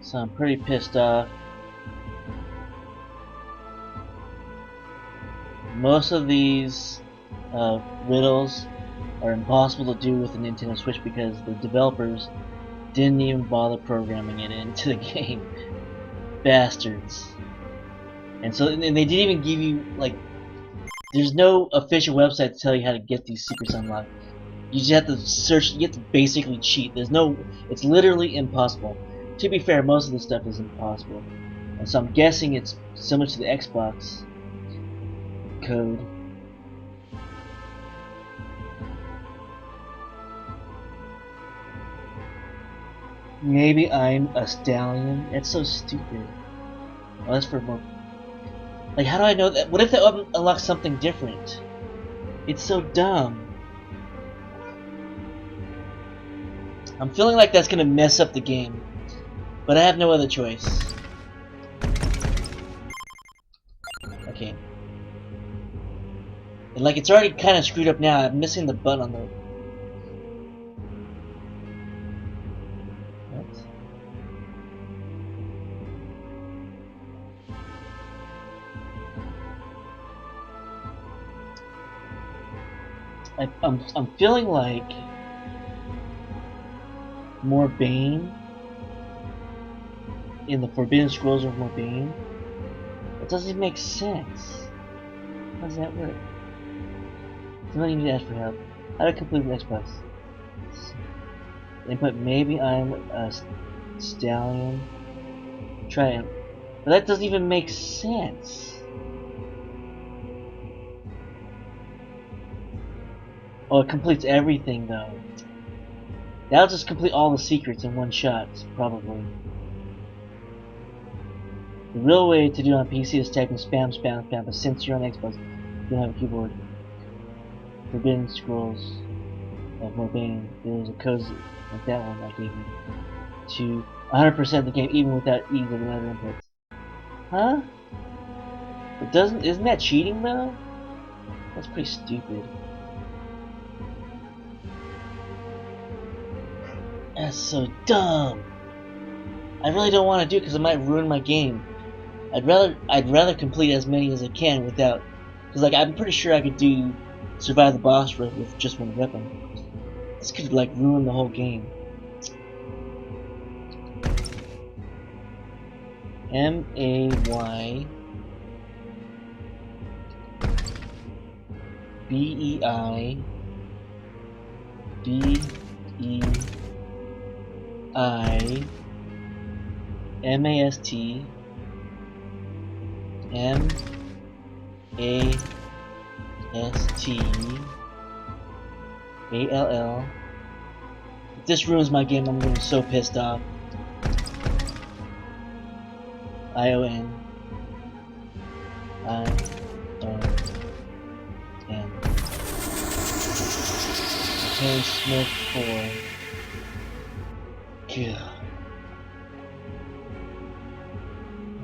So I'm pretty pissed off. Most of these riddles are impossible to do with the Nintendo Switch because the developers didn't even bother programming it into the game. Bastards. And they didn't even give you, like, there's no official website to tell you how to get these secrets unlocked. You just have to search, you have to basically cheat. It's literally impossible. To be fair, most of this stuff is impossible. And so I'm guessing it's similar to the Xbox code. Maybe I'm a stallion. That's so stupid. Oh, that's for more. Like, how do I know that? What if they unlock something different? It's so dumb. I'm feeling like that's gonna mess up the game, but I have no other choice. Okay. And like, it's already kind of screwed up now. I'm missing the button on the. What? I'm feeling like more Bane in the Forbidden Scrolls of more Bane. It doesn't even make sense. How does that work? Somebody need to ask for help. How to complete the Xbox? Input, maybe I'm a stallion. Try it. But that doesn't even make sense. Oh, it completes everything though. That'll just complete all the secrets in one shot, probably. The real way to do it on PC is typing spam, spam, spam, but since you're on Xbox, you don't have a keyboard. Forbidden Scrolls of Morbane. There's a code like that one I gave you to 100% of the game, even without either of the other inputs. Huh? But isn't that cheating though? That's pretty stupid. That's so dumb. I really don't want to do it because it might ruin my game. I'd rather complete as many as I can without, because like I'm pretty sure I could survive the boss rush with just one weapon. This could like ruin the whole game. MAY BEI MAST ALL. If this ruins my game, I'm gonna be so pissed off. ION Okay, Smith 4. God.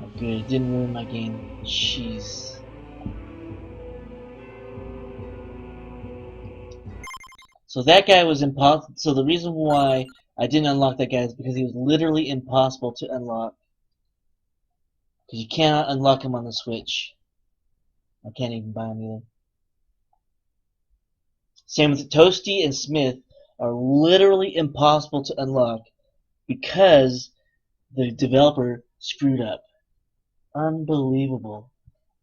Oh, good, it didn't ruin my game. Jeez. So that guy was impossible. So the reason why I didn't unlock that guy is because he was literally impossible to unlock. Because you cannot unlock him on the Switch. I can't even buy him either. Same with Toasty and Smith are literally impossible to unlock because the developer screwed up. Unbelievable.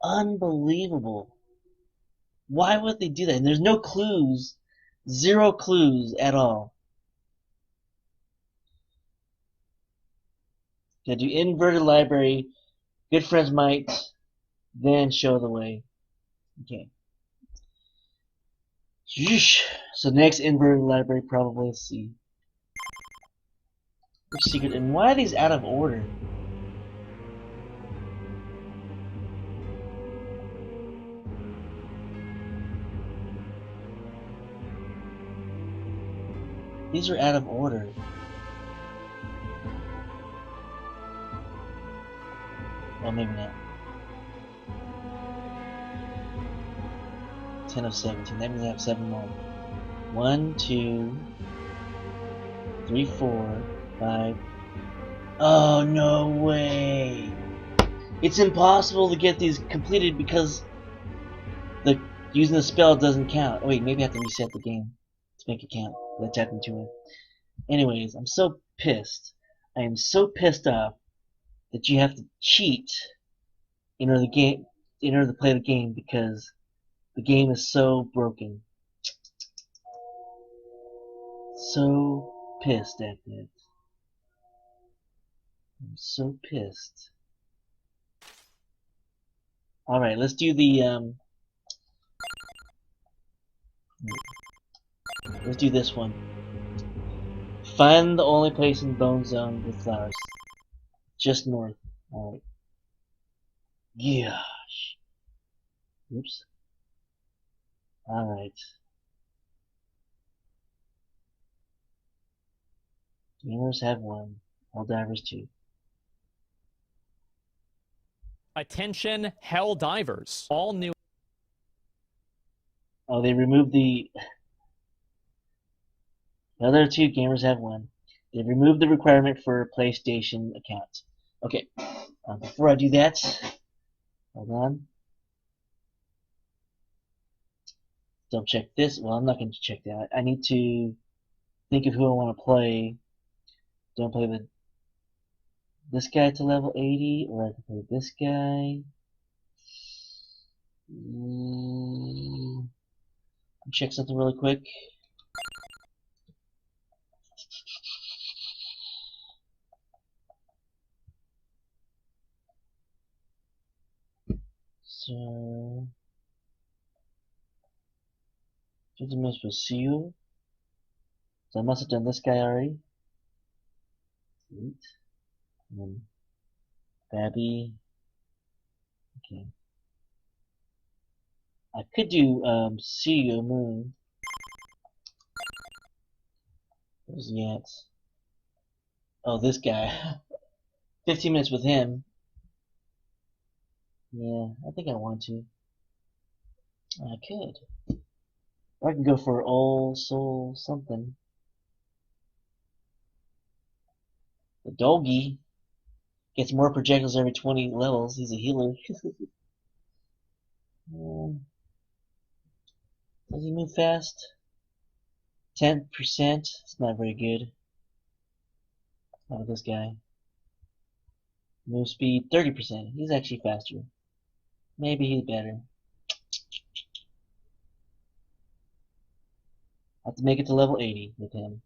Unbelievable. Why would they do that? And there's no clues. 0 clues at all. Gotta do inverted library. Good friends might then show the way. Okay. So next inverted library probably, let's see. Which secret? And why are these out of order? These are out of order. Oh, maybe not. 10 of 17. That means I have 7 more. 1, 2, 3, 4, 5, Oh, no way. It's impossible to get these completed because using the spell doesn't count. Oh, wait, maybe I have to reset the game to make it count. Let's tap into it. Anyways, I'm so pissed. I am so pissed off that you have to cheat in order to play the game because the game is so broken. So pissed at it. I'm so pissed. Alright, let's do the let's do this one. Find the only place in BoneZone with flowers. Just north. Alright. Gosh. Oops. Alright. Gamers have one. Helldivers 2. Attention, Helldivers. All new. Oh, they removed the other 2 gamers have one. They removed the requirement for a PlayStation account. Okay. Before I do that, hold on. Double check this. Well, I'm not going to check that. I need to think of who I want to play. Don't play this guy to level 80, or I can play this guy. Check something really quick. So 50 minutes for Seal. So I must have done this guy already. Sweet. And then Babby. Okay. I could do CEO Moon. Where's he at? Oh, this guy. 15 minutes with him. Yeah, I think I want to. I could. Or I can go for Old Soul something. The Dolgi gets more projectiles every 20 levels. He's a healer. Does he move fast? 10%. It's not very good. Not with this guy. Move speed 30%. He's actually faster. Maybe he's better. I have to make it to level 80 with him.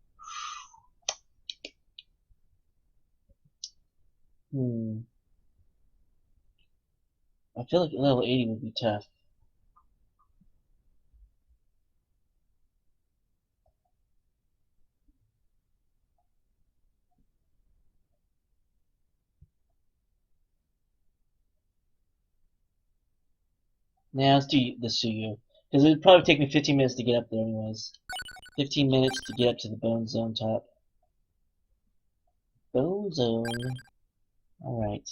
I feel like level 80 would be tough. Now let's do the Suyu. Because it would probably take me 15 minutes to get up there anyways. 15 minutes to get up to the BoneZone top. BoneZone. Alright.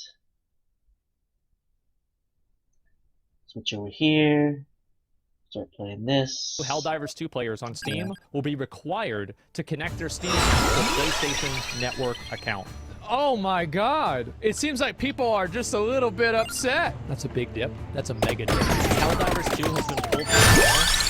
Switch over here. Start playing this. Helldivers 2 players on Steam will be required to connect their Steam account to a PlayStation Network account. Oh my god! It seems like people are just a little bit upset. That's a big dip. That's a mega dip. Helldivers 2 has been pulled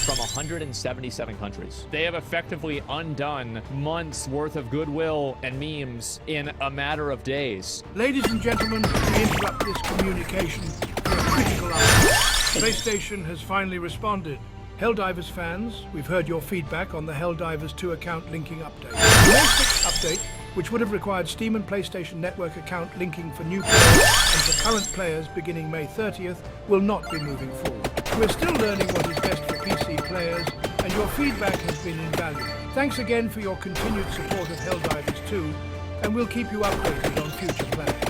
from 177 countries. They have effectively undone months worth of goodwill and memes in a matter of days. Ladies and gentlemen, we interrupt this communication for a critical update. PlayStation has finally responded. Helldivers fans, we've heard your feedback on the Helldivers 2 account linking update. The May 6th update, which would have required Steam and PlayStation Network account linking for new players and for current players beginning May 30th, will not be moving forward. We're still learning what is best for PC players, and your feedback has been invaluable. Thanks again for your continued support of Helldivers 2, and we'll keep you updated on future plans.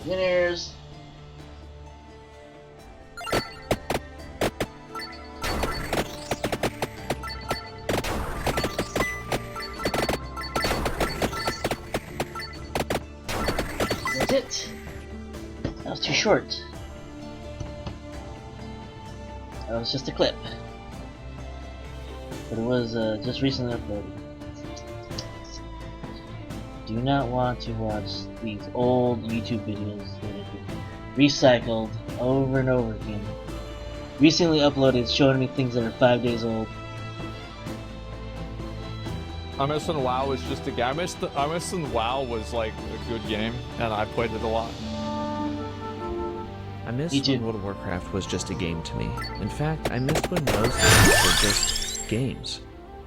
Winners! That's it. That was too short. That was just a clip. But it was just recently uploaded. do not want to watch these old YouTube videos that have been recycled over and over again. Recently uploaded showing me things that are 5 days old. I'm missing WoW was just a game. I'm missing WoW was like a good game, and I played it a lot. I miss when World of Warcraft was just a game to me. In fact, I missed when most games were just games.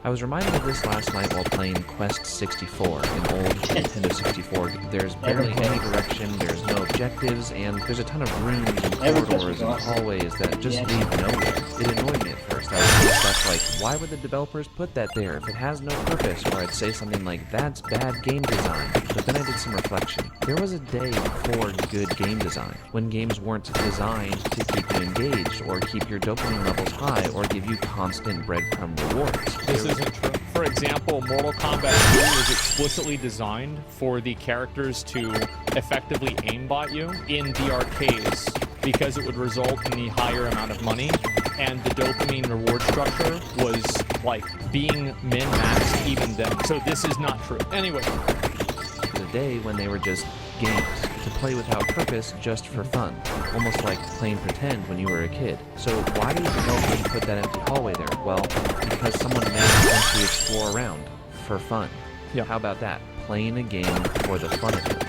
I was reminded of this last night while playing Quest 64, an old Nintendo 64. There's barely any direction, there's no objectives, and there's a ton of rooms and corridors and hallways that just lead nowhere. It annoyed me at first. I would say stuff like, why would the developers put that there if it has no purpose? Or I'd say something like, that's bad game design. But then I did some reflection. There was a day before good game design, when games weren't designed to keep you engaged, or keep your dopamine levels high, or give you constant breadcrumb rewards. This isn't true. For example, Mortal Kombat 2 was explicitly designed for the characters to effectively aimbot you in the arcades because it would result in the higher amount of money, and the dopamine reward structure was like being min-maxed even then. So this is not true. Anyway. The day when they were just games, to play without purpose just for fun, almost like playing pretend when you were a kid. So why did the developers put that empty hallway there? Well, because someone made them to explore around for fun. Yeah. How about that? Playing a game for the fun of it.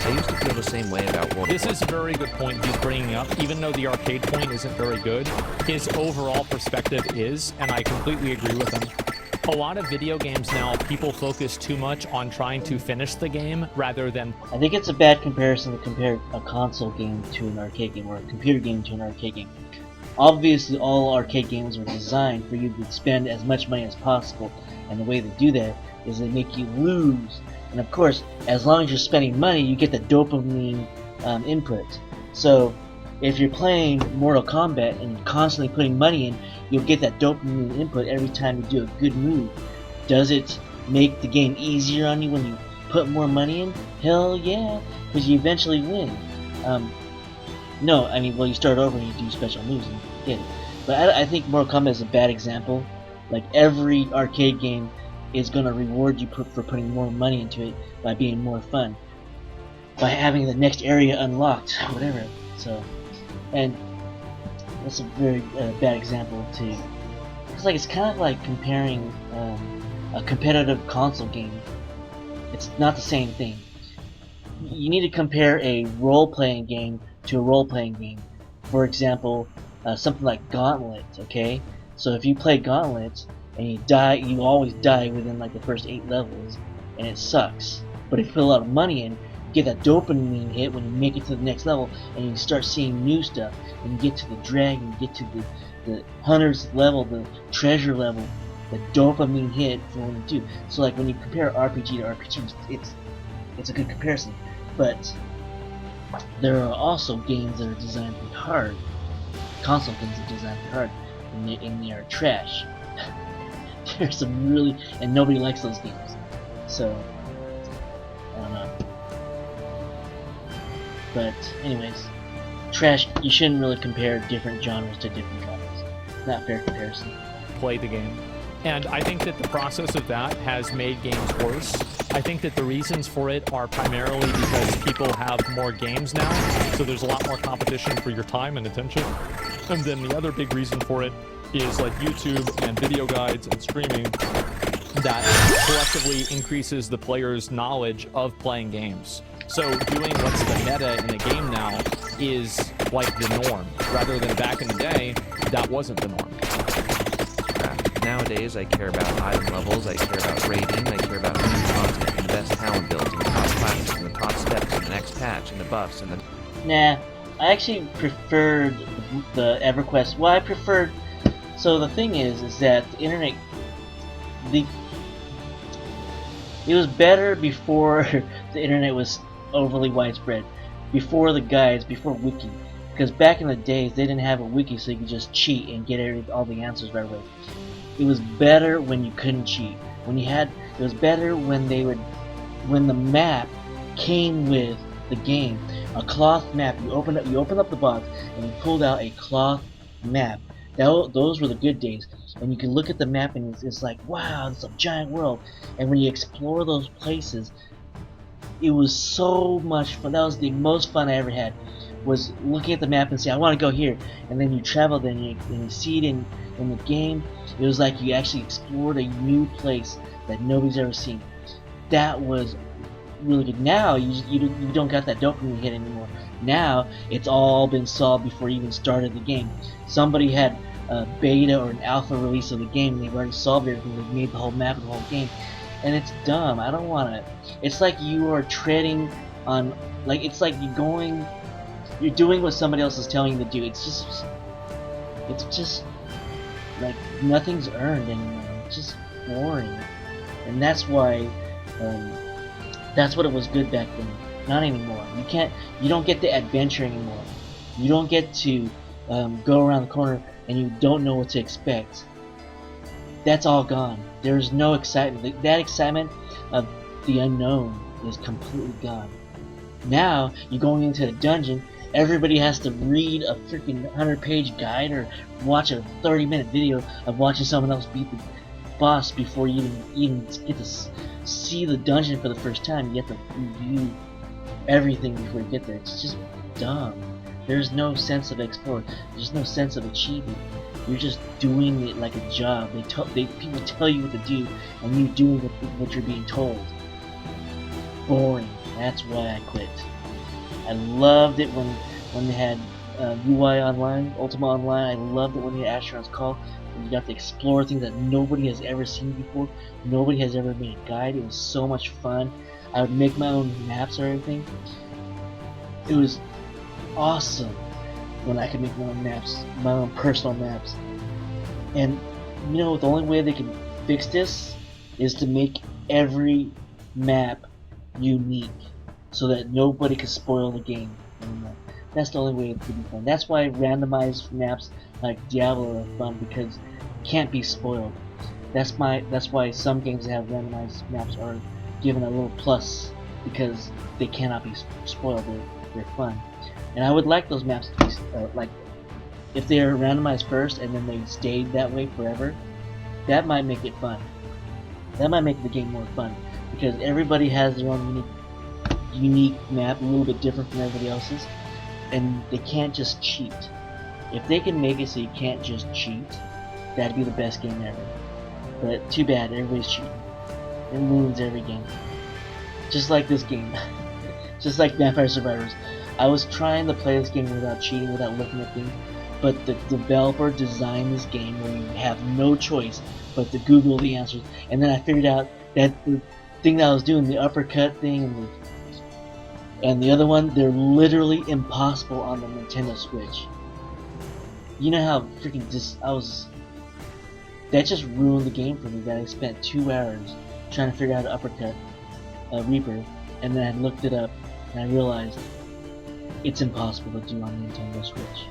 I used to feel the same way about World of Warcraft. This is a very good point he's bringing up. Even though the arcade point isn't very good, his overall perspective is, and I completely agree with him. A lot of video games now, people focus too much on trying to finish the game rather than... I think it's a bad comparison to compare a console game to an arcade game, or a computer game to an arcade game. Obviously, all arcade games are designed for you to spend as much money as possible, and the way they do that is they make you lose. And of course, as long as you're spending money, you get the dopamine input. So, if you're playing Mortal Kombat and constantly putting money in, you'll get that dopamine input every time you do a good move. Does it make the game easier on you when you put more money in? Hell yeah, because you eventually win. No, I mean, well, you start over and you do special moves and get it. But I think Mortal Kombat is a bad example. Like, every arcade game is going to reward you for putting more money into it by being more fun. By having the next area unlocked, whatever. So, and that's a very bad example too. It's kind of like comparing a competitive console game. It's not the same thing. You need to compare a role-playing game to a role-playing game. For example, something like Gauntlet. Okay, so if you play Gauntlet and you die, you always die within like the first 8 levels, and it sucks. But if you put a lot of money in, get that dopamine hit when you make it to the next level, and you start seeing new stuff, and you get to the dragon, you get to the hunter's level, the treasure level, the dopamine hit for when you do. So like when you compare RPG to RPG, it's a good comparison. But there are also games that are designed to be hard. Console games that are designed to be hard, and they are trash. There's some really, and nobody likes those games. So I don't know. But anyways, trash. You shouldn't really compare different genres to different genres. Not a fair comparison. play the game. And I think that the process of that has made games worse. I think that the reasons for it are primarily because people have more games now, so there's a lot more competition for your time and attention. And then the other big reason for it is like YouTube and video guides and streaming that collectively increases the player's knowledge of playing games. So doing what's the meta in the game now is like the norm, rather than back in the day, that wasn't the norm. Nowadays, I care about item levels, I care about rating, I care about new content, and the best talent builds, and the top classes, and the top steps, and the next patch, and the buffs, and the... Nah, I actually preferred the EverQuest. Well, I preferred... So the thing is that the internet... It was better before the internet was overly widespread. Before the guides, before Wiki. Because back in the days, they didn't have a Wiki, so you could just cheat and get all the answers right away. It was better when you couldn't cheat. It was better when the map came with the game. A cloth map. You opened up the box and you pulled out a cloth map Those were the good days. And you can look at the map and it's like, wow, it's a giant world. And when you explore those places, it was so much fun. That was the most fun I ever had, was looking at the map and saying, I want to go here. And then you travel, and you see it in the game. It was like you actually explored a new place that nobody's ever seen. That was really good. Now you don't got that dopamine hit anymore. Now it's all been solved before you even started the game. Somebody had a beta or an alpha release of the game, and they've already solved everything. They've made the whole map and the whole game, and it's dumb. I don't want to. It's like you are treading on, like, it's like you're doing what somebody else is telling you to do. It's just like nothing's earned anymore. It's just boring, and that's why. That's what it was good back then. Not anymore. You don't get the adventure anymore. You don't get to go around the corner and you don't know what to expect. That's all gone. There's no excitement. That excitement of the unknown is completely gone. Now, you're going into a dungeon, everybody has to read a freaking 100-page guide or watch a 30-minute video of watching someone else beat the boss before you even get to see the dungeon for the first time. You have to review everything before you get there. It's just dumb. There's no sense of exploring. There's no sense of achievement. You're just doing it like a job. People tell you what to do, and you're doing what you're being told. Boring. That's why I quit. I loved it when they had UI Online, Ultima Online. I loved it when they had Asheron's Call. When you got to explore things that nobody has ever seen before. Nobody has ever made a guide. It was so much fun. I would make my own maps or everything. It was awesome when I could make my own maps, my own personal maps. And you know, the only way they can fix this is to make every map unique, so that nobody can spoil the game anymore. That's the only way it could be fun. That's why randomized maps like Diablo are fun, because it can't be spoiled. That's why some games that have randomized maps are given a little plus, because they cannot be spoiled. They're fun. And I would like those maps to be like, if they're randomized first and then they stayed that way forever, that might make it fun. That might make the game more fun, because everybody has their own unique map, a little bit different from everybody else's, and they can't just cheat. If they can make it so you can't just cheat, that'd be the best game ever. But too bad, everybody's cheating. It ruins every game. Just like this game. Just like Vampire Survivors. I was trying to play this game without cheating, without looking at things, but the developer designed this game where you have no choice but to Google the answers. And then I figured out that the thing that I was doing, the uppercut thing and the other one, they're literally impossible on the Nintendo Switch. You know how freaking that just ruined the game for me, that I spent 2 hours trying to figure out how to uppercut Reaper, and then I looked it up and I realized it's impossible to do on the Nintendo Switch.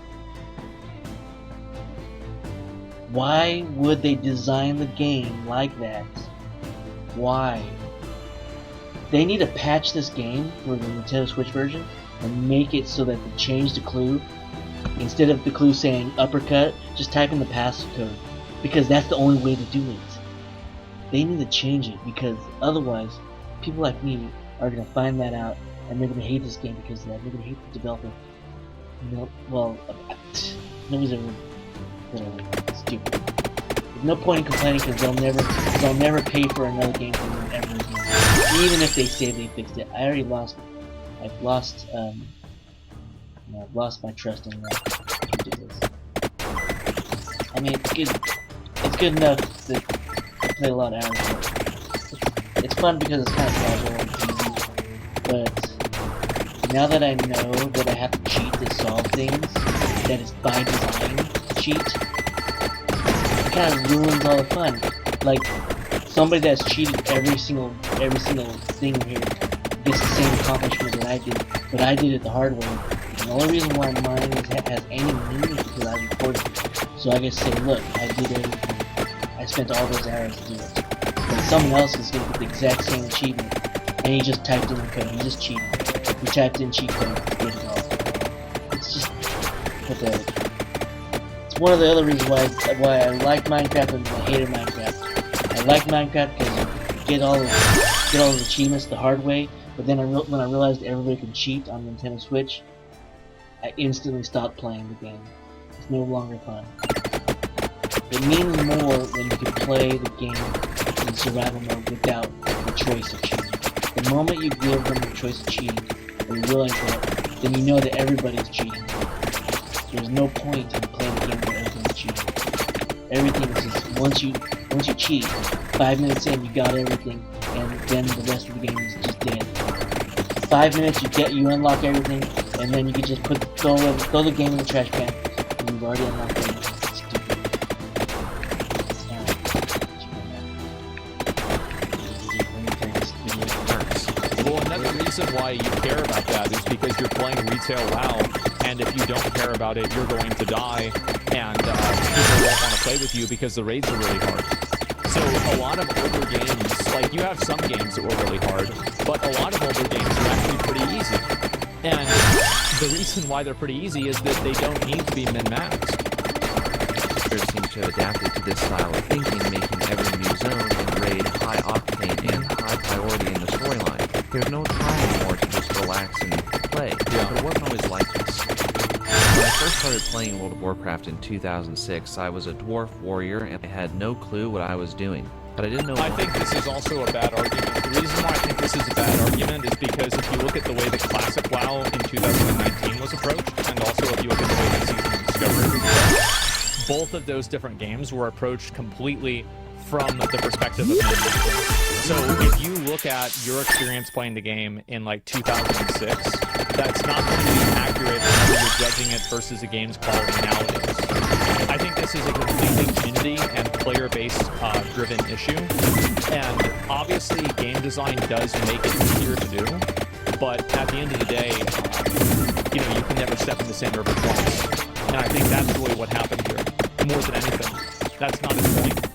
Why would they design the game like that? Why? They need to patch this game for the Nintendo Switch version and make it so that they change the clue. Instead of the clue saying uppercut, just type in the passcode, because that's the only way to do it. They need to change it, because otherwise people like me are going to find that out and they're going to hate this game because of that. They're going to hate the developer. No, well, nobody's ever stupid. There's no point in complaining, because they'll never pay for another game from them ever again. Even if they say they fixed it. I've lost my trust in that. It's ridiculous. I mean, it's good enough to play a lot of hours. It's fun because it's kind of casual and easy. But now that I know that I have to cheat to solve things, that it's by design to cheat, it kind of ruins all the fun. Like, somebody that's cheated every single thing here gets the same accomplishment that I did, but I did it the hard way. And the only reason why mine has any meaning is because I recorded it. So I can say, look, I did everything. I spent all those hours to do it. But someone else is going to get the exact same achievement, and he just typed in the code. He just cheated. He typed in cheat code. Get it all. It's just pathetic. It's one of the other reasons why I like Minecraft and I hated Minecraft. I like Minecraft because you get all the achievements the hard way, but then when I realized everybody can cheat on Nintendo Switch, I instantly stopped playing the game. It's no longer fun. It means more when you can play the game in survival mode without the choice of cheating. The moment you give them the choice of cheating, or you realize that, then you know that everybody's cheating. There's no point in playing a game where everything's cheating. Everything is just, once you cheat, 5 minutes in you got everything, and then the rest of the game is just dead. 5 minutes you unlock everything, and then you can just throw the game in the trash can, and you've already unlocked everything. It's stupid. Well, another reason why you care about that is because you're playing retail WoW, and if you don't care about it, you're going to die, and people won't want to play with you because the raids are really hard. So a lot of older games, like you have some games that were really hard, but a lot of older games are actually pretty easy. And the reason why they're pretty easy is that they don't need to be min-maxed. Blizzard seems to have adapted to this style of thinking, making every new zone and raid high octane and high priority in the storyline. There's no time anymore to just relax and play, but it wasn't always like this. When I first started playing World of Warcraft in 2006, I was a dwarf warrior and I had no clue what I was doing. But I didn't know. I think this is also a bad argument. The reason why I think this is a bad argument is because if you look at the way the classic WoW in 2019 was approached, and also if you look at the way the Season of Discovery was approached, both of those different games were approached completely from the perspective of min-maxing. So if you look at your experience playing the game in like 2006, that's not going to be accurate whenever you're judging it versus a game's quality nowadays. I think this is a completely community and player-based driven issue, and obviously game design does make it easier to do, but at the end of the day, you can never step in the same river twice, and I think that's really what happened here, more than anything. That's not his point.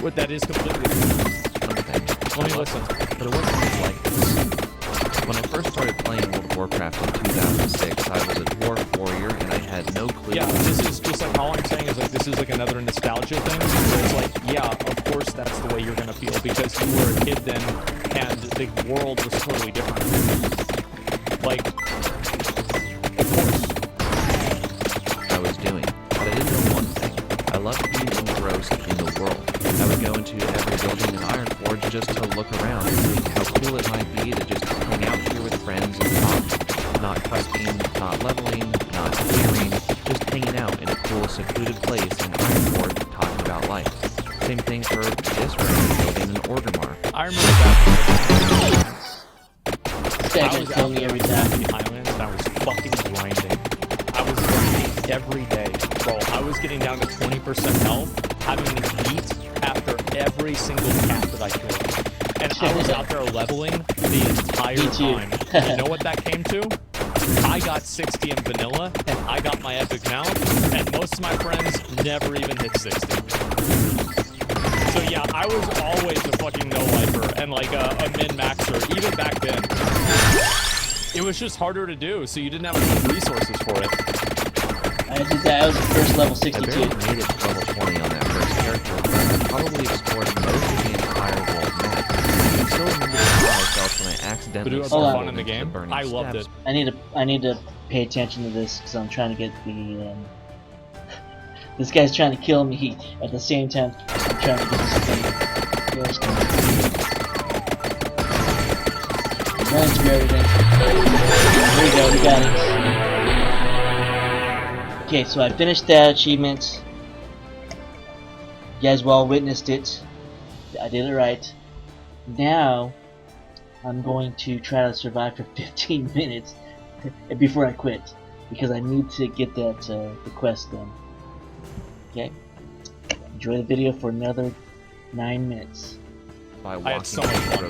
What that is completely different. Let me listen. But it wasn't always like this. When I first started playing World of Warcraft in 2006, I was a dwarf warrior and I had no clue. Yeah, this is just like all I'm saying is like this is like another nostalgia thing. Where it's like, yeah, of course that's the way you're gonna feel because you were a kid then and the world was totally different. Like, of course. I was doing, but I didn't know one thing. I loved being engrossed in the world. I would go into every building in Ironforge just to look around and think how cool it might be to just hang out here with friends and talk. Not questing, not leveling, not clearing, just hanging out in a cool, secluded place in Ironforge talking about life. Same thing for this room, building an Orgrimmar. I remember that. I was out there every day in the Highlands and I was fucking grinding. I was grinding every day, bro. I was getting down to 20% health, having to eat after every single cat that I killed. And I was out there leveling the entire time. You know what that came to? I got 60 in vanilla, and I got my epic mount, and most of my friends never even hit 60. So yeah, I was always a fucking no-lifer, and like a min-maxer, even back then. It was just harder to do, so you didn't have enough resources for it. I did that. I was the first level I 62. barely made it to level 20 on that first character, but I probably explored most of the entire world map. I still remember how I felt when I accidentally But it was more fun in the game. I loved it. I need to pay attention to this because I'm trying to get the. This guy's trying to kill me at the same time. I'm trying to get this thing. Running through everything. There we go. We got it. Okay, so I finished that achievement. You guys well witnessed it. I did it right. Now, I'm going to try to survive for 15 minutes before I quit, because I need to get that the quest done. Okay? Enjoy the video for another 9 minutes. By I had so much fun.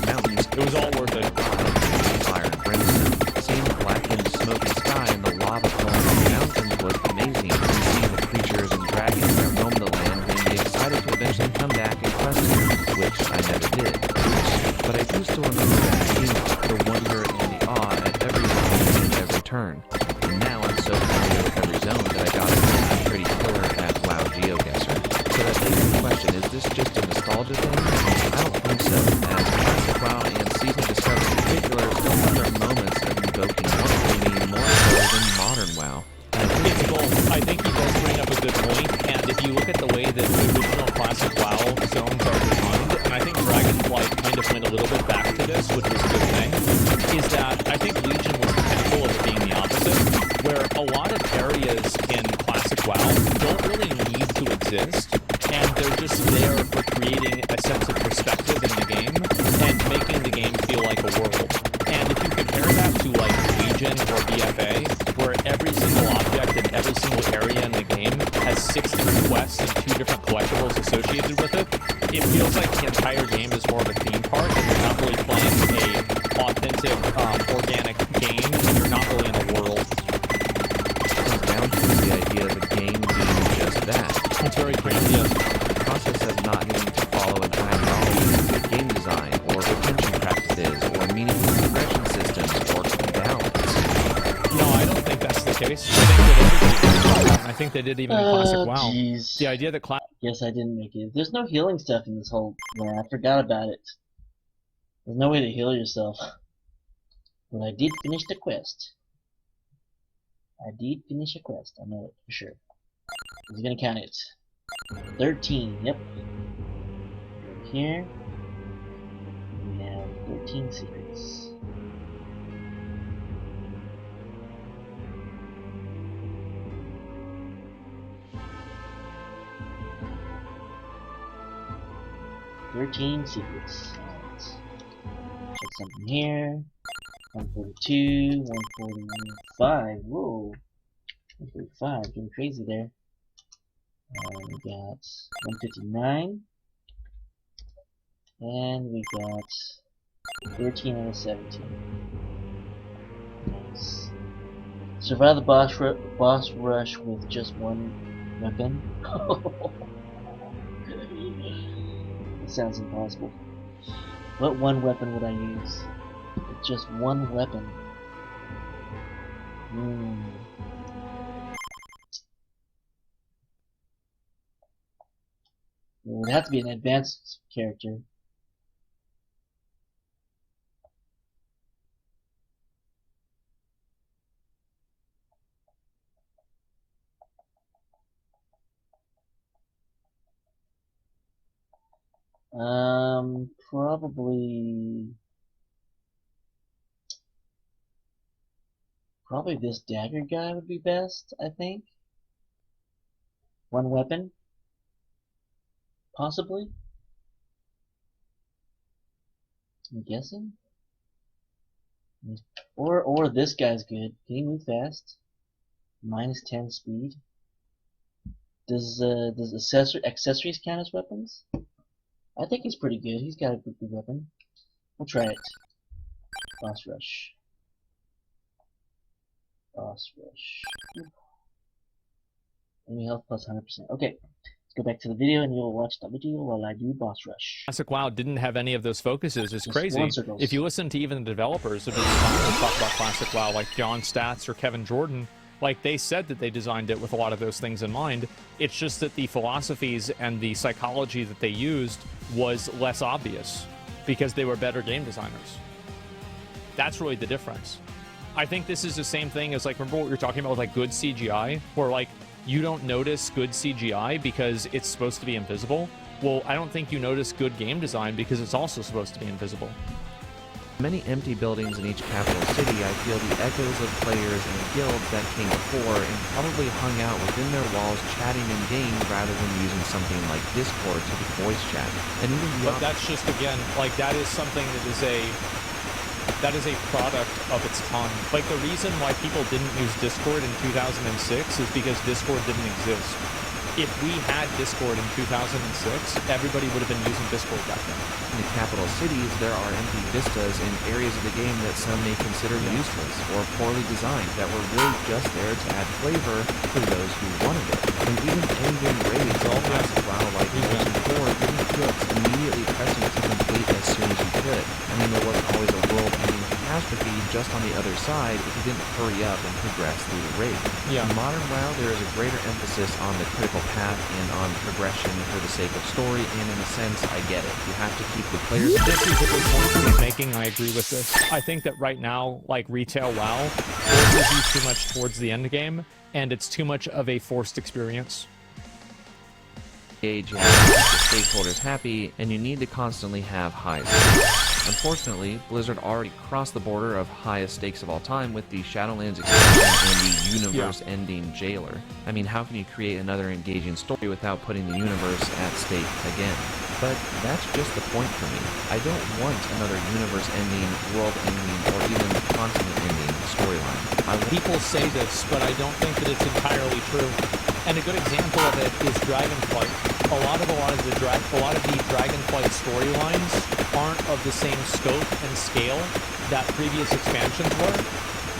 Mountains, It was all worth it. fire and brimstone. Seeing the blackened, smoky sky and the lava flowing from the mountains was amazing. And seeing the creatures and dragons that roamed the land made me excited to eventually come back and quest them, which I never did. But I do still remember that feeling, the wonder and the awe at every moment and every turn. And now I'm so familiar question, is this just a nostalgia thing? I don't think so, as Classic WoW and Season Discovery in particular still have their moments of invoking wonderfully more so than modern WoW. It's both. I think you both bring up a good point, and if you look at the way that the original Classic WoW zones are designed, and I think Dragonflight kind of went a little bit back to this, which was a good thing, is that I think Legion was the pinnacle of it being the opposite, where a lot of areas in Classic WoW don't really need to exist, and they're just there for creating a sense of perspective in the game, and making the game feel like a world. And if you compare that to like Legion or BFA, where every single object in every single area in the game has 6 different quests and 2 different collectibles associated with it, it feels like the entire game is more of a theme park, and you're not really playing a authentic, organic game, and you're not really in a world. It comes down to the idea of a game being just that. It's very grandiose. The process of not needing to follow an ideology of game design, or retention practices, or meaningful progression systems, or balance. No, I don't think that's the case. I think they did even in Classic WoW. Jeez. The idea that Guess I didn't make it. There's no healing stuff in this whole... Yeah, I forgot about it. There's no way to heal yourself. But I did finish the quest. I did finish a quest. I know it for sure. Who's gonna count it? 13, yep. Here. We have 13 secrets. Alright. Check something here. 142, 145. Whoa. 145, getting crazy there. We got 159. And we got 13 out of 17. Nice. Survive the boss rush with just one weapon. That sounds impossible. What one weapon would I use? With just one weapon. It would have to be an advanced character. Probably this dagger guy would be best, I think. One weapon? Possibly? I'm guessing? Or this guy's good. Can he move fast? Minus 10 speed. Does accessories count as weapons? I think he's pretty good. He's got a good weapon. We'll try it. Boss Rush. Boss Rush. Enemy health plus 100%. Okay. Let's go back to the video and you'll watch the video while I do Boss Rush. Classic WoW didn't have any of those focuses. It's Just crazy. one circles. If you listen to even the developers of the designers talk about Classic WoW, like John Statz or Kevin Jordan, like they said that they designed it with a lot of those things in mind. It's just that the philosophies and the psychology that they used was less obvious because they were better game designers. That's really the difference. I think this is the same thing as, like, remember what we were talking about with, like, good CGI, where, like, you don't notice good CGI because it's supposed to be invisible. Well, I don't think you notice good game design because it's also supposed to be invisible. Many empty buildings in each capital city, I feel the echoes of players and guilds that came before and probably hung out within their walls chatting in-game rather than using something like Discord to do voice chat. And even But that's just, again, like, that is something that is a product of its time. Like, the reason why people didn't use Discord in 2006 is because Discord didn't exist. If we had Discord in 2006, everybody would have been using Discord back then. In the capital cities, there are empty vistas in areas of the game that some may consider useless or poorly designed that were really just there to add flavor for those who wanted it. And even endgame raids, all Classic WoW like Multi 4 didn't feel immediately pressing to complete as soon as you could. I mean, there wasn't always a world-ending catastrophe just on the other side if you didn't hurry up and progress through the raid. Yeah. In modern WoW, there is a greater emphasis on the critical path and on progression for the sake of story, and in a sense, I get it. You have to keep the players... This is a good point he's making. I agree with this. I think that right now, like retail WoW, forces you too much towards the end game, and it's too much of a forced experience. You have to keep the stakeholders happy, and you need to constantly have high stakes. Unfortunately, Blizzard already crossed the border of highest stakes of all time with the Shadowlands expansion and the universe-ending Jailer. I mean, how can you create another engaging story without putting the universe at stake again? But that's just the point for me. I don't want another universe-ending, world-ending, or even continent-ending storyline. People say this, but I don't think that it's entirely true. And a good example of it is Dragonflight. A lot of the Dragonflight storylines aren't of the same scope and scale that previous expansions were,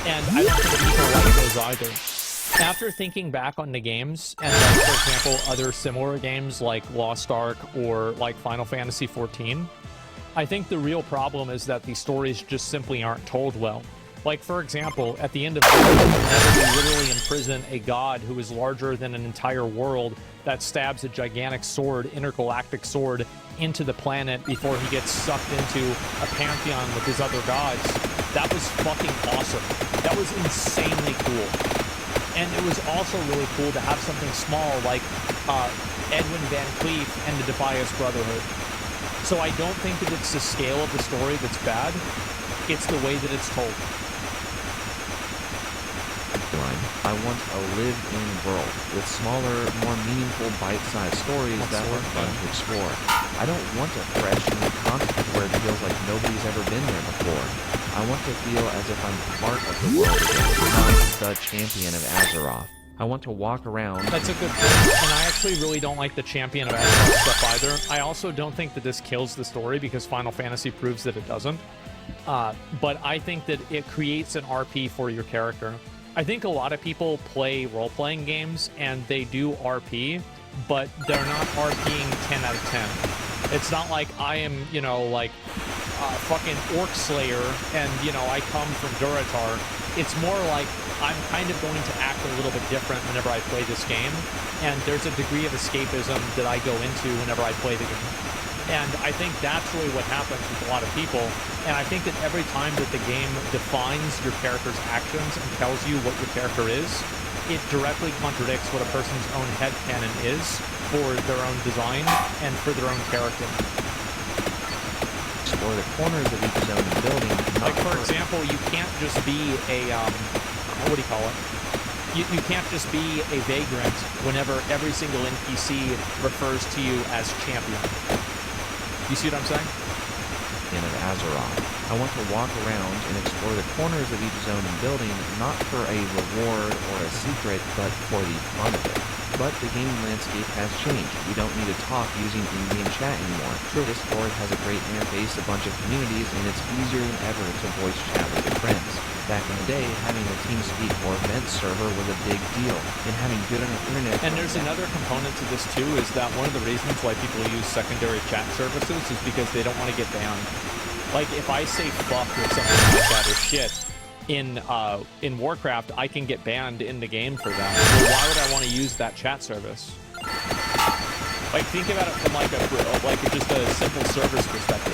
and I don't think people like those either. After thinking back on the games, and like, for example, other similar games like Lost Ark or like Final Fantasy XIV, I think the real problem is that these stories just simply aren't told well. Like, for example, at the end of Doom, whenever you literally imprison a god who is larger than an entire world that stabs a gigantic sword, intergalactic sword, into the planet before he gets sucked into a pantheon with his other gods, that was fucking awesome. That was insanely cool. And it was also really cool to have something small like Edwin Van Cleef and the Defias Brotherhood. So I don't think that it's the scale of the story that's bad, it's the way that it's told. I want a lived-in world with smaller, more meaningful, bite-sized stories that are fun to explore. I don't want a fresh new continent where it feels like nobody's ever been there before. I want to feel as if I'm part of the world again, not the champion of Azeroth. I want to walk around. That's a good point, and I actually really don't like the champion of Azeroth stuff either. I also don't think that this kills the story because Final Fantasy proves that it doesn't. But I think that it creates an RP for your character. I think a lot of people play role-playing games and they do RP, but they're not RPing 10 out of 10. It's not like I am, you know, like fucking Orc Slayer and, you know, I come from Duratar. It's more like I'm kind of going to act a little bit different whenever I play this game, and there's a degree of escapism that I go into whenever I play the game. And I think that's really what happens with a lot of people. And I think that every time that the game defines your character's actions and tells you what your character is, it directly contradicts what a person's own headcanon is for their own design and for their own character. Or the corners of each zone building. Like, for example, you can't just be a, what do you call it? You can't just be a vagrant whenever every single NPC refers to you as champion. You see what I'm saying? Of Azeroth. I want to walk around and explore the corners of each zone and building, not for a reward or a secret, but for the fun of it. But the gaming landscape has changed. We don't need to talk using in-game chat anymore. True. Discord has a great interface, a bunch of communities, and it's easier than ever to voice chat with your friends. Back in the day, having a TeamSpeak or event server was a big deal, and having good internet... And there's another component to this too, is that one of the reasons why people use secondary chat services is because they don't want to get banned. Like, if I say fuck or something like that or shit, in Warcraft, I can get banned in the game for that. Well, why would I want to use that chat service? Like, think about it from like just a simple service perspective.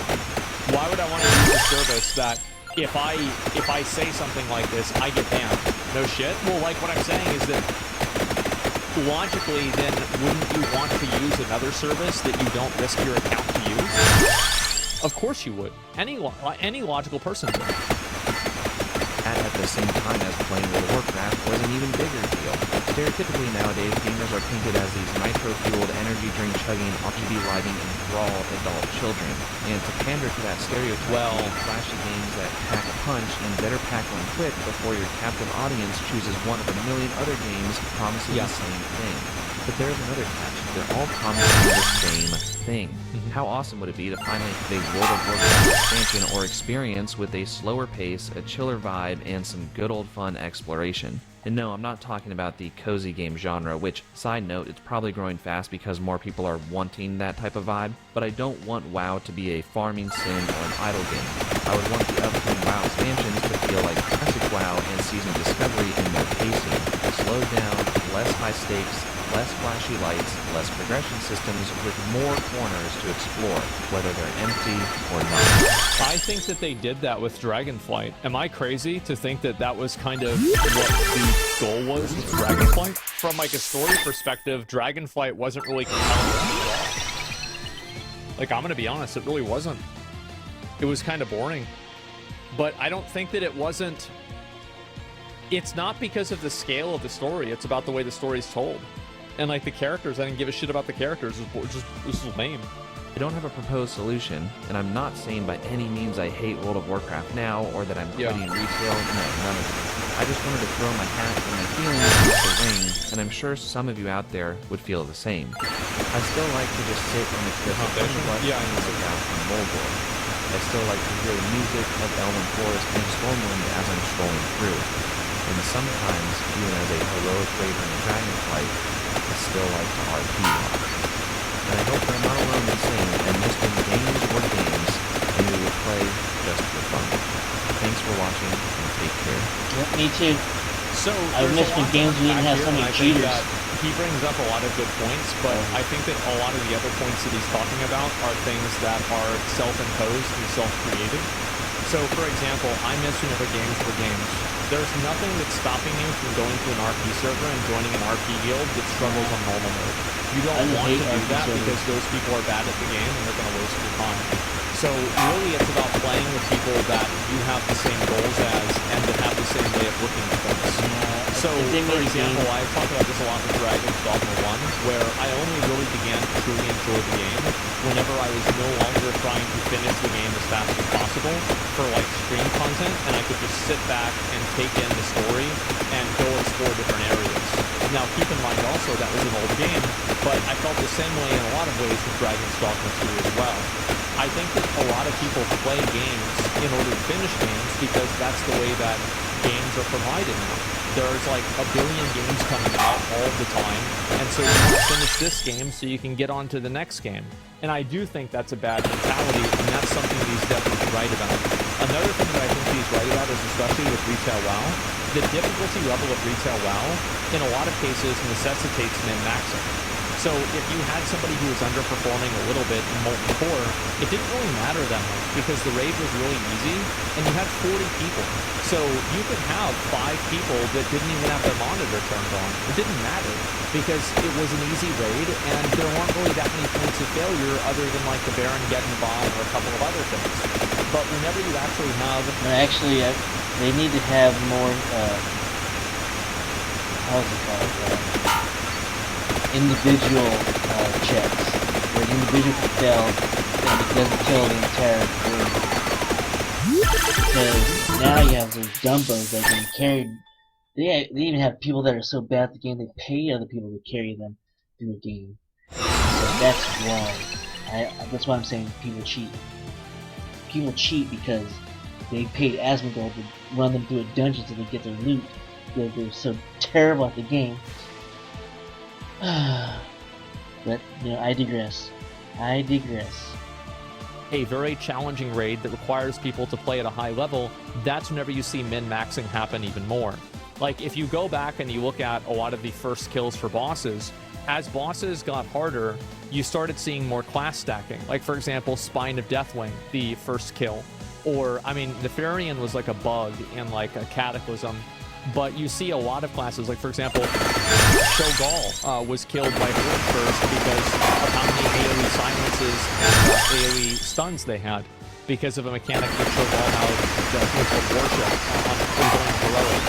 Why would I want to use a service that if I say something like this, I get banned? No shit? Well, like, what I'm saying is that logically, then, wouldn't you want to use another service that you don't risk your account to use? Of course you would. Any logical person would. At the same time as playing World of Warcraft was an even bigger deal. Stereotypically nowadays, gamers are painted as these nitro-fueled, energy-drink-chugging, RGB lighting, and raw adult children. And to pander to that stereotype, you need flashy games that pack a punch and better pack one quick before your captive audience chooses one of a million other games promising the same thing. But there's another catch. They're all promising the same thing. How awesome would it be to finally have a World of Warcraft expansion or experience with a slower pace, a chiller vibe, and some good old fun exploration? And no, I'm not talking about the cozy game genre, which, side note, it's probably growing fast because more people are wanting that type of vibe, but I don't want WoW to be a farming sim or an idle game. I would want the upcoming WoW expansions to feel like classic WoW and Season Discovery in their pacing. Slowed down, less high stakes, less flashy lights, less progression systems, with more corners to explore, whether they're empty or not. I think that they did that with Dragonflight. Am I crazy to think that that was kind of what the goal was with Dragonflight? From like a story perspective, Dragonflight wasn't really compelling to me at all. Like, I'm gonna be honest, it really wasn't. It was kind of boring. But I don't think that it wasn't... It's not because of the scale of the story, it's about the way the story's told. And like the characters, I didn't give a shit about the characters. This was lame. I don't have a proposed solution, and I'm not saying by any means I hate World of Warcraft now, or that I'm quitting retail. No, none of it. I just wanted to throw my hat and my feelings into the ring, and I'm sure some of you out there would feel the same. I still like to just sit on the cliff and look out on Moldor. I still like to hear the music of Elven Forest and Stormwind as I'm strolling through. And sometimes, even as a heroic raider in Dragonflight, I still like to RP lots. And I hope I'm not alone in saying that Mr. Games were games, and we will play just for fun. Thanks for watching, and take care. Yep, me too. So I miss when games we didn't have so many cheaters. He brings up a lot of good points, but I think that a lot of the other points that he's talking about are things that are self-imposed and self-created. So, for example, I miss whenever games were games. There's nothing that's stopping you from going to an RP server and joining an RP guild that struggles on normal mode. You don't want to do that because those people are bad at the game and they're going to waste your time. So really it's about playing with people that you have the same goals as and that have the same way of looking at things. So, for example, I've talked about this a lot with Dragon's Dogma 1, where I only really began to truly enjoy the game whenever I was no longer trying to finish the game as fast as possible for like stream content, and I could just sit back and take in the story and go explore different areas. Now, keep in mind also that was an old game, but I felt the same way in a lot of ways with Dragon's Dogma 2 as well. I think that a lot of people play games in order to finish games because that's the way that games are provided now. There's like a billion games coming out all the time, and so you want to finish this game so you can get on to the next game. And I do think that's a bad mentality, and that's something that he's definitely right about. Another thing that I think he's right about is, especially with Retail WoW, the difficulty level of Retail WoW in a lot of cases necessitates min-maxing. So if you had somebody who was underperforming a little bit in Molten Core, it didn't really matter that much because the raid was really easy and you had 40 people. So you could have 5 people that didn't even have their monitor turned on. It didn't matter because it was an easy raid and there weren't really that many points of failure other than like the Baron getting bomb or a couple of other things. But whenever you actually have... they need to have more, how's it called? Individual checks, where the individual can fail and it doesn't kill the entire group. Because now you have those dumbos that can carry. They even have people that are so bad at the game they pay other people to carry them through the game. So that's why. That's why I'm saying people cheat. People cheat because they paid Asmongold to run them through a dungeon so they get their loot. They're so terrible at the game. But, you know, I digress. A very challenging raid that requires people to play at a high level, that's whenever you see min-maxing happen even more. Like, if you go back and you look at a lot of the first kills for bosses, as bosses got harder, you started seeing more class stacking. Like, for example, Spine of Deathwing, the first kill. Or, I mean, Nefarian was like a bug in, like, a Cataclysm. But you see a lot of classes, like for example, Shogal was killed by Horde first because of how many AoE silences and AoE stuns they had, because of a mechanic that Shogal had called Worship on going heroic.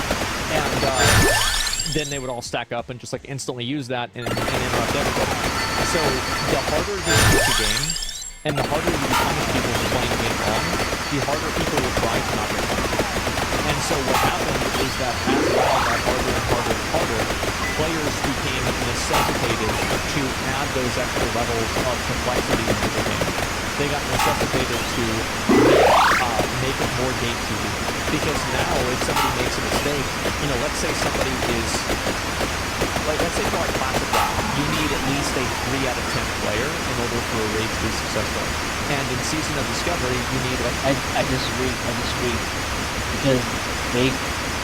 And then they would all stack up and just like instantly use that and interrupt everybody. So the harder you make the game, and the harder you punish people for playing the game wrong, the harder people will try to not get punished. And so what happened is that as it all got harder and harder and harder, players became necessitated to add those extra levels of complexity into the game. They got necessitated to make make it more gatekeeping. Because now, if somebody makes a mistake, you know, let's say somebody is, like, let's say for like classic WoW, you need at least a 3 out of 10 player in order for a raid to be successful. And in Season of Discovery, you need like... I disagree. Because they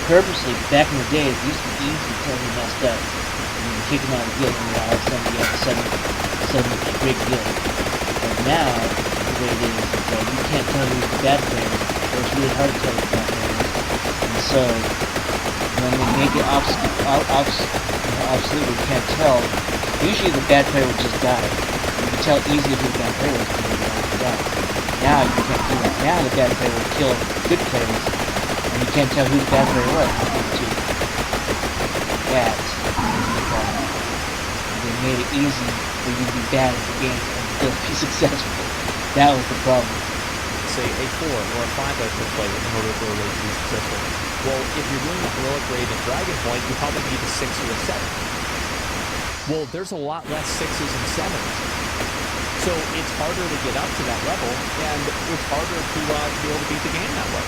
purposely, back in the day, it used to be easy to tell you messed up. You can kick them out of the guild and all of a sudden you have suddenly a great guild. But now, the way it is that you can't tell who's the bad player, or it's really hard to tell who's the bad player. And so, when they make it obsolete, you can't tell. Usually the bad player would just die. You can tell easily who the bad player was because they already died. Now you can't do that. Now the bad player will kill good players, and you can't tell who the bad player was. That's the problem. They made it easy for you to be bad at the game and still be successful. That was the problem. Say a 4 or a 5 out of player in order for a raid to be successful. Well, if you're doing a heroic raid in Dragon Point, you probably need a 6 or a 7. Well, there's a lot less 6s and 7s. So it's harder to get up to that level, and it's harder to be able to beat the game that way.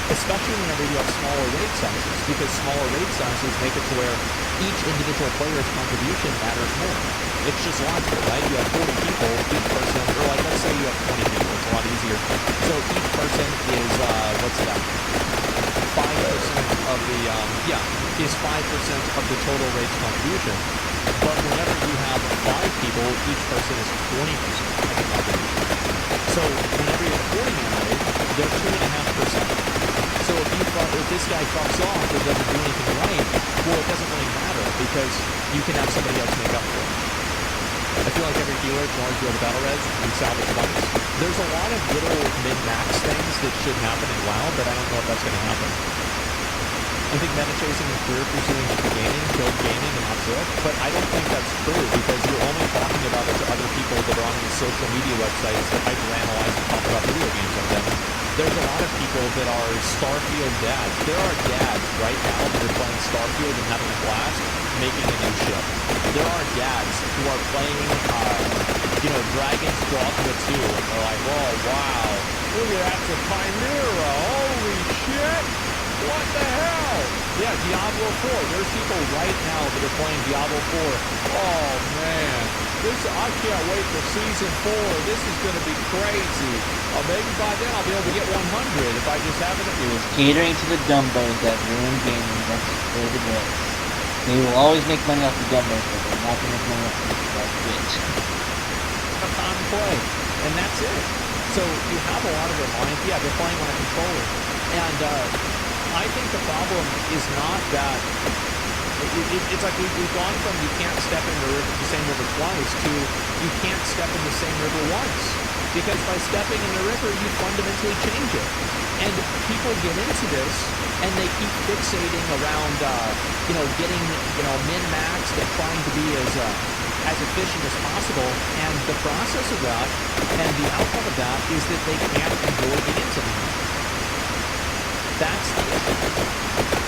Especially whenever you have smaller raid sizes, because smaller raid sizes make it to where each individual player's contribution matters more. It's just logical, right? You have 40 people, each person, or like let's say you have 20 people, it's a lot easier. So each person is, what's that? 5% of the, is 5% of the total raid's contribution. But whenever you have 5 people, each person is 20% of the contribution. So whenever you have a 40-man raid, they're 2.5%. So if this guy fucks off or doesn't do anything right, well, it doesn't really matter because you can have somebody else make up for it. I feel like every healer can always go to battle res and salvage fights. There's a lot of little min-max things that should happen in WoW, but I don't know if that's going to happen. I think meta chasing and career pursuing gaming, build gaming, and that's it. But I don't think that's true because you're only talking about it to other people that are on these social media websites that hyperanalyze and talk about video games on them. There's a lot of people that are Starfield dads. There are dads right now that are playing Starfield and having a blast, making a new ship. There are dads who are playing, Dragon's Dogma 2, and they're like, oh, wow, look at that, the Chimera, holy shit, what the hell? Yeah, Diablo 4, there's people right now that are playing Diablo 4. Oh, man, I can't wait for Season 4, this is going to be crazy. Maybe by then I'll be able to get 100 if I just have it. It was catering to the dumbos that ruin gaming, that's what it was. They will always make money off the dumbos, but they're not going to make money off the Twitch. A time to play, and that's it. So you have a lot of their mind, yeah, they're playing on a controller. And I think the problem is not that, it's like we've gone from you can't step in the same river twice to you can't step in the same river once. Because by stepping in the river, you fundamentally change it. And people get into this, and they keep fixating around, getting, min-maxed and trying to be as efficient as possible. And the process of that, and the outcome of that, is that they can't enjoy games anymore. That's the issue.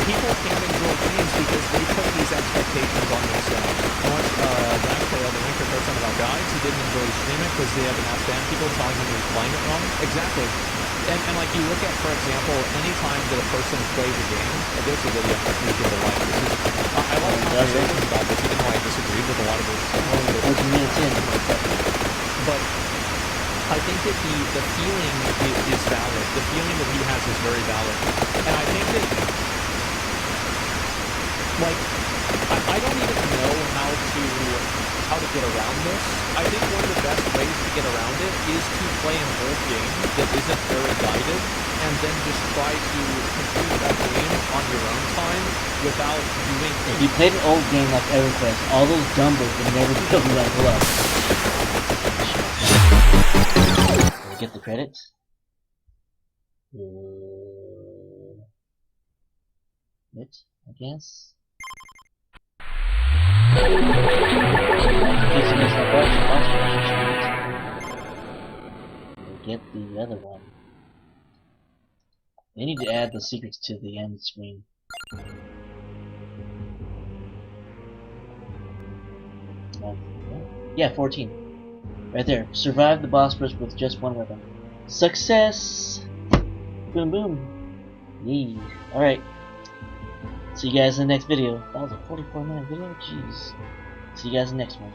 People can't enjoy games because they put these expectations on themselves. I watched Blacktail, the Linker Person about guides. He didn't enjoy streaming because they had been asked band people telling him he was playing it wrong. Exactly. And like you look at, for example, any time that a person plays a game, there's a video I'm going to give a like. I like conversations about this, even though I disagreed with a lot of those. 14 minutes in. But I think that the feeling is valid. The feeling that he has is very valid. And I think that, I don't even know how to get around this. I think one of the best ways to get around it is to play an old game that isn't very guided, and then just try to complete that game on your own time without doing... If you played an old game like EverQuest, all those dumbos would never be able to level up. Get the credits. It, I guess. Get the other one. They need to add the secrets to the end screen. Yeah, 14. Right there. Survive the boss rush with just one weapon. Success! Boom boom. Yeah. Alright. See you guys in the next video. That was a 44-minute video? Jeez. See you guys in the next one.